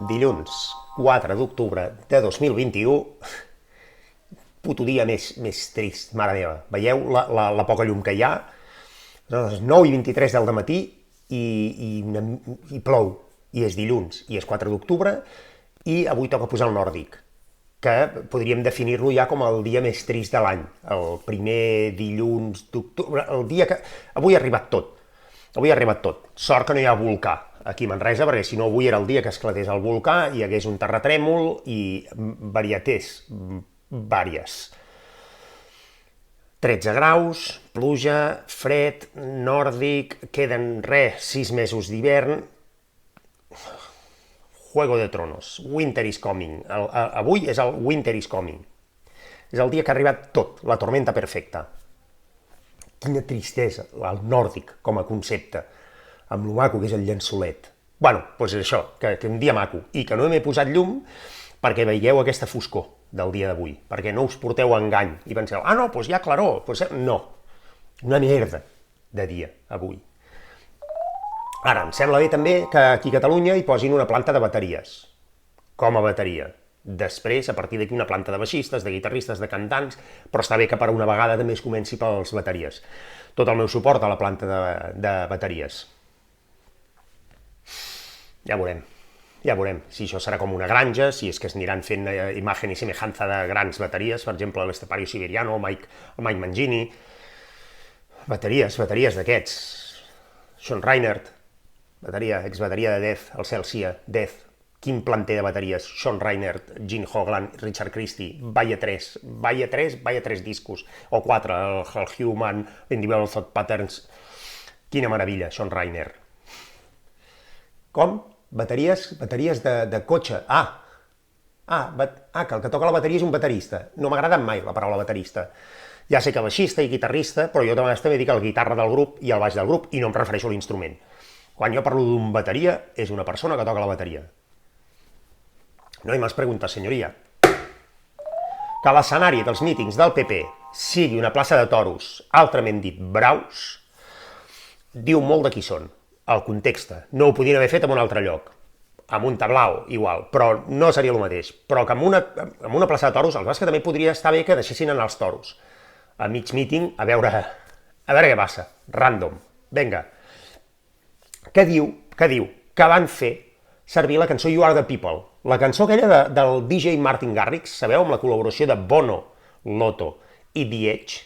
Dilluns 4 d'octubre de 2021, puto dia més trist, mare meva. Veieu la poca llum que hi ha? Són les 9:23 del matí i plou, i és dilluns, i és 4 d'octubre, i avui toca posar el nòrdic, que podríem definir-lo ja com el dia més trist de l'any, el primer dilluns d'octubre, el dia que... Avui ha arribat tot. Sort que no hi ha volcà aquí a Manresa, perquè si no avui era el dia que esclatés el volcà, hi hagués un terratrèmol i varietés vàries. 13 graus, pluja, fred, nòrdic, queden 6 mesos d'hivern. Juego de Tronos, Winter is coming. Avui és el Winter is coming. És el dia que ha arribat tot, la tormenta perfecta. Quina tristesa, el nòrdic com a concepte, amb lo maco que és el llençolet. Bueno, doncs és això, que un dia maco, i que no m'he posat llum perquè veieu aquesta foscor del dia d'avui, perquè no us porteu a engany i penseu, no, doncs hi ha claror. No, una merda de dia avui. Ara, em sembla bé també que aquí a Catalunya hi posin una planta de bateries, com a bateria. Després, a partir d'aquí, una planta de baixistes, de guitarristes, de cantants, però està bé que per una vegada també es comenci pels bateries. Tot el meu suport a la planta de bateries. Ja veurem si això serà com una granja, si és que es aniran fent imatge i semejança de grans bateries, per exemple, l'Estepario Siberiano, el Mike Mangini. Bateries d'aquests. Sean Reinert, exbateria de Death, el Celsia, Death. Quin planter de bateries, Sean Reinert, Gene Hoglan, Richard Christie, vaya tres discos, o 4, el Human, Individual Thought Patterns. Quina meravella, Sean Reinert. Com? Bateries de cotxe. Que el que toca la bateria és un baterista. No m'ha agradat mai la paraula baterista. Ja sé que baixista i guitarrista, però jo de vegades també dic el guitarra del grup i el baix del grup, i no em refereixo a l'instrument. Quan jo parlo d'un bateria, és una persona que toca la bateria. No hay más preguntas, senyoria. Que l'escenari dels mítings del PP sigui una plaça de toros, altrament dit braus, diu molt de qui són. El context. No ho podien haver fet en un altre lloc. Amb un tablau, igual, però no seria el mateix. Però que en una plaça de toros, el que també podria estar bé que deixessin anar els toros. A mig míting, a veure què passa. Random. Vinga. Què diu? Que van fer servir la cançó You Are The People. La cançó aquella del DJ Martin Garrix, sabeu, amb la col·laboració de Bono, Lotto i The Edge,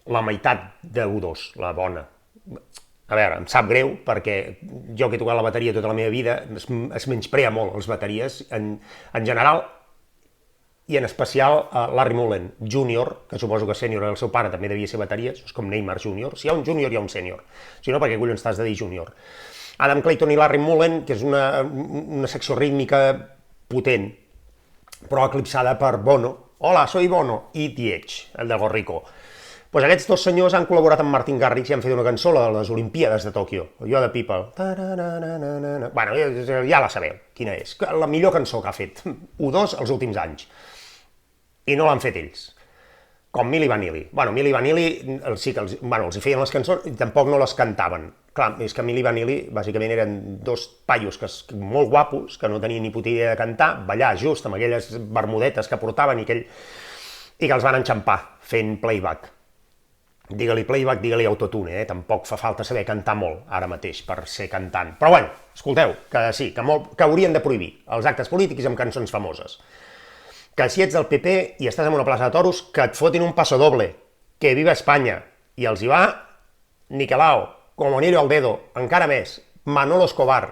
la meitat de U2, la bona. A veure, em sap greu, perquè jo que he tocat la bateria tota la meva vida, es menysprea molt les bateries, en general, i en especial Larry Mullen, júnior, que suposo que sènior el seu pare també devia ser bateria, això és com Neymar júnior, si hi ha un júnior hi ha un sènior, si no, per què collons t'has de dir júnior? Adam Clayton i Larry Mullen, que és una secció rítmica potent, però eclipsada per Bono. Hola, soy Bono, i The Edge, el de Gorrico. Pues aquests dos senyors han col·laborat amb Martin Garrix i han fet una cançó, la de les Olimpíades de Tòquio, You Are The People. Bueno, ja la sabeu, quina és. La millor cançó que ha fet U2 els últims anys. I no l'han fet ells. Com Milli Vanilli. Bueno, Milli Vanilli sí que els hi feien les cançons i tampoc no les cantaven. Clar, és que Milli Vanilli bàsicament eren dos paios molt guapos, que no tenien ni puta idea de cantar, ballar just amb aquelles bermudetes que portaven i que els van enxampar fent playback. Digue-li playback, digue-li autotune, tampoc fa falta saber cantar molt ara mateix per ser cantant. Però bueno, escolteu, que sí, que haurien de prohibir els actes polítics amb cançons famoses. Que si ets del PP i estàs en una plaça de toros, que et fotin un pasodoble, que viva Espanya, i els hi va Niquelao, como anillo al dedo, encara més, Manolo Escobar,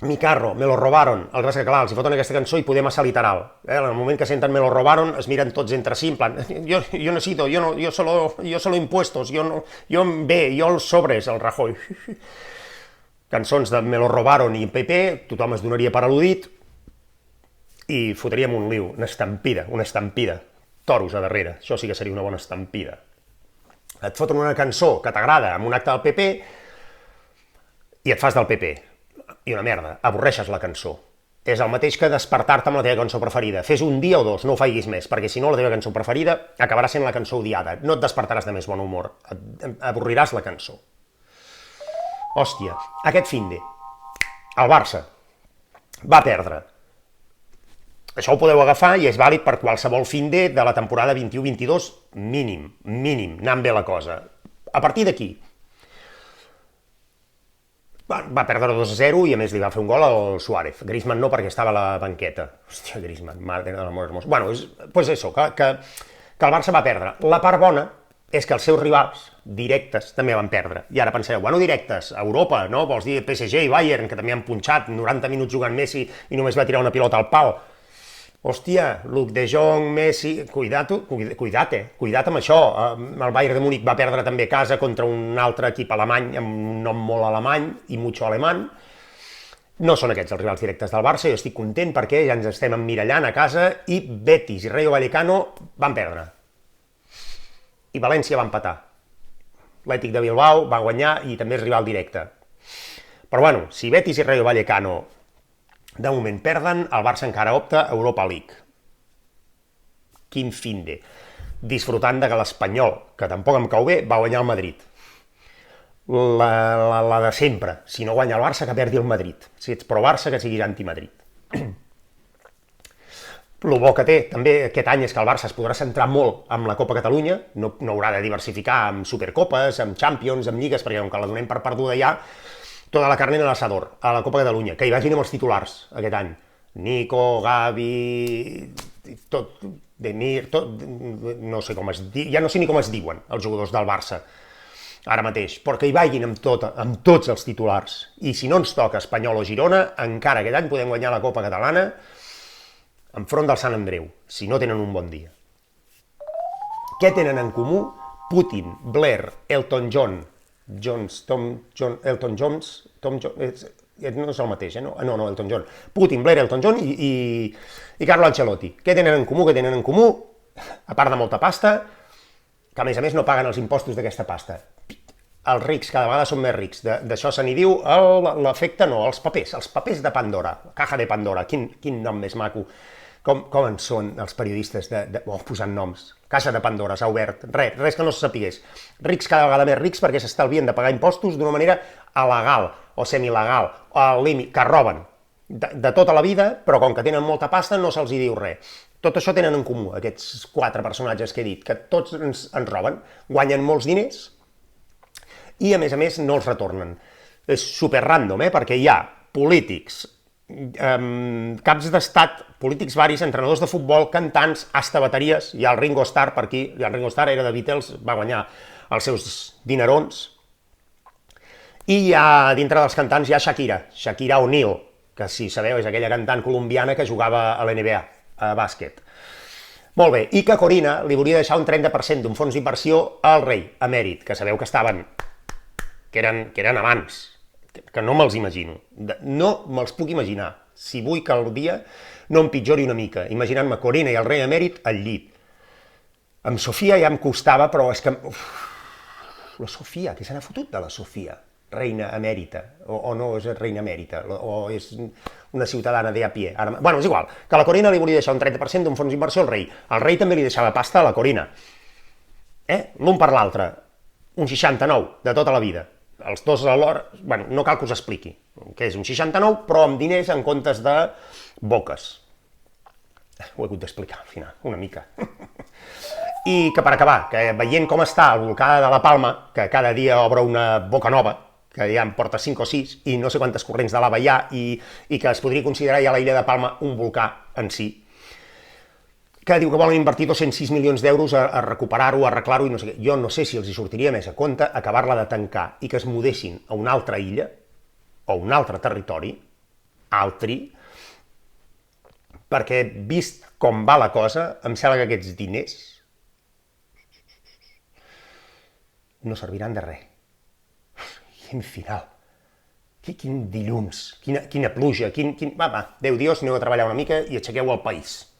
Mi carro, me lo robaron, el res que clar, els hi foten aquesta cançó i Podemos literal. En el moment que senten me lo robaron, es miren tots entre si, en plan, yo necesito, yo solo impuestos, yo els sobres, el Rajoy. Cançons de me lo robaron i PP, tothom es donaria per al·ludit, i fotríem un liu, una estampida, toros a darrere, això sí que seria una bona estampida. Et foten una cançó que t'agrada amb un acte del PP i et fas del PP, i una merda, avorreixes la cançó. És el mateix que despertar-te amb la teva cançó preferida. Fes un dia o dos, no ho faiguis més, perquè si no la teva cançó preferida acabarà sent la cançó odiada. No et despertaràs de més bon humor, avorriràs la cançó. Hòstia, aquest finde, el Barça, Va perdre. Això ho podeu agafar i és vàlid per qualsevol finde de la temporada 21-22, mínim, anant bé la cosa. A partir d'aquí, va perdre 2-0 i a més li va fer un gol al Suárez. Griezmann no, perquè estava a la banqueta. Hòstia, Griezmann, madre de l'amor hermoso. Bueno, pues això, que el Barça va perdre. La part bona és que els seus rivals directes també van perdre. I ara penseu, bueno, directes, a Europa, no? Vols dir PSG i Bayern, que també han punxat 90 minuts jugant Messi i només va tirar una pilota al pal. Hòstia, Luc de Jong, Messi, cuidat amb això. El Bayern de Múnich va perdre també a casa contra un altre equip alemany amb un nom molt alemany i mucho alemany. No són aquests els rivals directes del Barça, jo estic content perquè ja ens estem emmirallant a casa i Betis i Rayo Vallecano van perdre. I València va empatar. L'Atlètic de Bilbao va guanyar i també és rival directe. Però bueno, si Betis i Rayo Vallecano de moment perden, el Barça encara opta a Europa League. Quin finde. Disfrutant de que l'Espanyol, que tampoc em cau bé, va guanyar el Madrid. La de sempre. Si no guanya el Barça, que perdi el Madrid. Si ets pro-Barça, que siguis anti-Madrid. El bo que té també aquest any és que el Barça es podrà centrar molt amb la Copa Catalunya, no haurà de diversificar amb Supercopes, amb Champions, amb Lligues, perquè com que la donem per perduda ja, tota la carne en l'asador, a la Copa Catalunya, que hi vagin amb els titulars aquest any. Nico, Gavi, tot, Demir, tot, no sé com es diu, ja no sé ni com es diuen els jugadors del Barça, ara mateix, perquè hi vagin amb tots els titulars. I si no ens toca Espanyol o Girona, encara aquest any podem guanyar la Copa Catalana enfront del Sant Andreu, si no tenen un bon dia. Què tenen en comú Putin, Blair, Elton John, Elton John, no és el mateix, no, Elton John. Putin, Blair, Elton John i Carlo Ancelotti. Què tenen en comú? A part de molta pasta, que a més no paguen els impostos d'aquesta pasta. Els rics cada vegada són més rics. D'això se n'hi diu l'efecte, no, els papers de Pandora, caja de Pandora, quin nom més maco. Com en són els periodistes posant noms? Caixa de Pandora, s'ha obert, res que no se sapigués. Rics cada vegada més rics perquè s'estalvien de pagar impostos d'una manera alegal o semilegal, al límit, que roben de tota la vida, però com que tenen molta pasta no se'ls hi diu res. Tot això tenen en comú, aquests 4 personatges que he dit, que tots ens roben, guanyen molts diners i a més no els retornen. És super random, perquè hi ha polítics, caps d'estat, polítics varis, entrenadors de futbol, cantants, hasta bateries, hi ha el Ringo Starr per aquí, i el Ringo Starr era de Beatles, va guanyar els seus dinerons, i dintre dels cantants hi ha Shakira O'Neal, que si sabeu és aquella cantant colombiana que jugava a l'NBA, a bàsquet. Molt bé, i que Corina li volia deixar un 30% d'un fons d'inversió al rei emèrit, que sabeu que estaven, que eren amants, que no me'ls imagino, no me'ls puc imaginar. Si vull que el dia no em pitjori una mica, imaginant-me Corina i el rei emèrit al llit. Amb Sofia ja em costava, però és que... La Sofia, què se n'ha fotut de la Sofia? Reina emèrita, o no és reina emèrita, o és una ciutadana de a pie. Bueno, és igual, que la Corina li volia deixar un 30% d'un fons d'inversió al rei. El rei també li deixava pasta a la Corina. L'un per l'altre, un 69 de tota la vida. Els dos alhora, bueno, no cal que us expliqui que és un 69, però amb diners en comptes de boques. Ho he hagut d'explicar al final, una mica. I que per acabar, que veient com està el volcà de la Palma, que cada dia obre una boca nova, que ja en porta 5 o 6, i no sé quantes corrents de lava hi ha, i que es podria considerar ja l'illa de Palma un volcà en si, que diu que volen invertir 206 milions d'euros a recuperar-ho, a arreglar-ho, i no sé què. Jo no sé si els hi sortiria més a compte acabar-la de tancar i que es mudessin a una altra illa o un altre territori, altri, perquè vist com va la cosa, em sembla que aquests diners no serviran de res. Quin final. Quin dilluns, quina pluja, va, Déu Dios, aneu a treballar una mica i aixequeu el país.